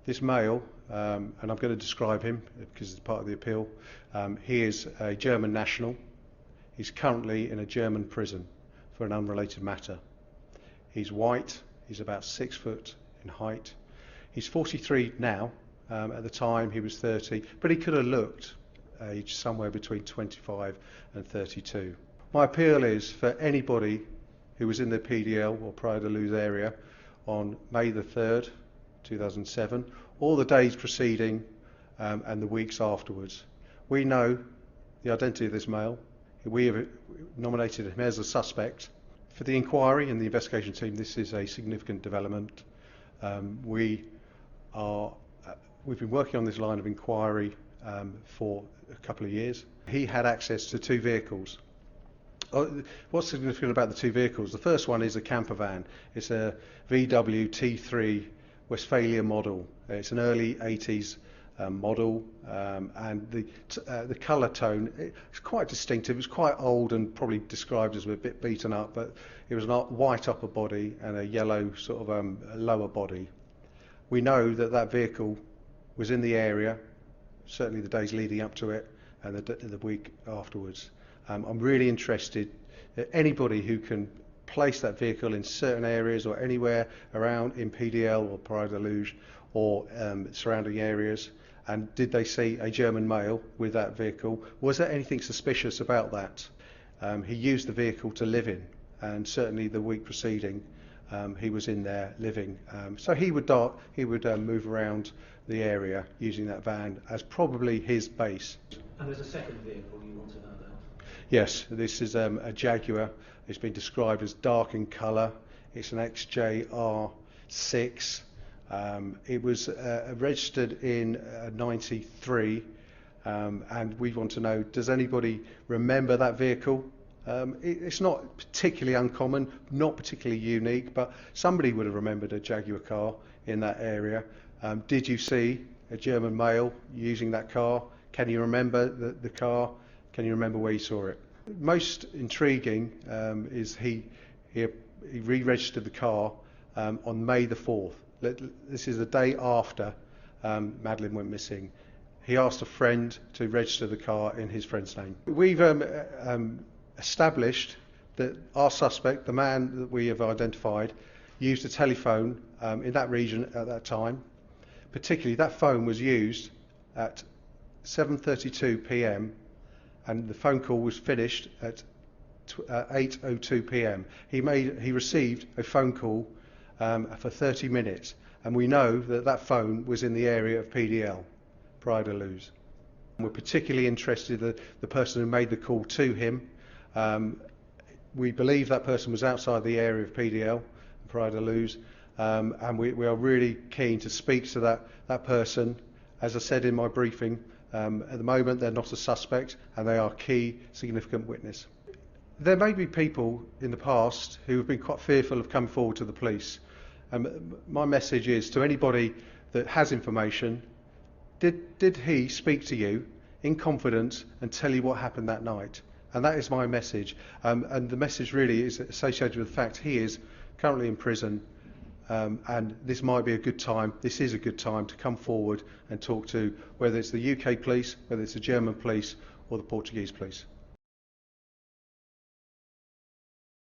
This male, and I'm going to describe him because it's part of the appeal, he is a German national. He's currently in a German prison for an unrelated matter. He's white, he's about 6 foot in height. He's 43 now, at the time he was 30, but he could have looked aged somewhere between 25 and 32. My appeal is for anybody who was in the PDL or Praia da Luz area on May the 3rd, 2007, all the days preceding and the weeks afterwards. We know the identity of this male. We have nominated him as a suspect. For the inquiry and the investigation team, this is a significant development. We've been working on this line of inquiry for a couple of years. He had access to 2 vehicles. What's significant about the 2 vehicles? The first one is a camper van. It's a VW T3 Westphalia model. It's an early 80s model, and the colour tone, it's quite distinctive. It's quite old and probably described as a bit beaten up, but it was a white upper body and a yellow sort of lower body. We know that that vehicle was in the area, certainly the days leading up to it and the week afterwards. I'm really interested that anybody who can place that vehicle in certain areas or anywhere around in PDL or Praia da Luz or surrounding areas, and did they see a German male with that vehicle? Was there anything suspicious about that? He used the vehicle to live in, and certainly the week preceding he was in there living. So he would move around the area using that van as probably his base. And there's a second vehicle you want to know about? Yes, this is a Jaguar. It's been described as dark in colour. It's an XJR6. It was registered in '93, and we want to know, does anybody remember that vehicle? It's not particularly uncommon, not particularly unique, but somebody would have remembered a Jaguar car in that area. Did you see a German male using that car? Can you remember the car? Can you remember where you saw it? Most intriguing is he re-registered the car on May the 4th. This is the day after Madeleine went missing. He asked a friend to register the car in his friend's name. We've established that our suspect, the man that we have identified, used a telephone in that region at that time. Particularly, that phone was used at 7:32 p.m. and the phone call was finished at 8:02 p.m. He received a phone call for 30 minutes, and we know that that phone was in the area of PDL, Praia da Luz. We're particularly interested in the person who made the call to him. We believe that person was outside the area of PDL, Praia da Luz, and we are really keen to speak to that person. As I said in my briefing, at the moment they're not a suspect and they are a key significant witness. There may be people in the past who have been quite fearful of coming forward to the police. My message is to anybody that has information, did he speak to you in confidence and tell you what happened that night? And that is my message. And the message really is associated with the fact he is currently in prison, and this might be a good time, this is a good time to come forward and talk to, whether it's the UK police, whether it's the German police or the Portuguese police.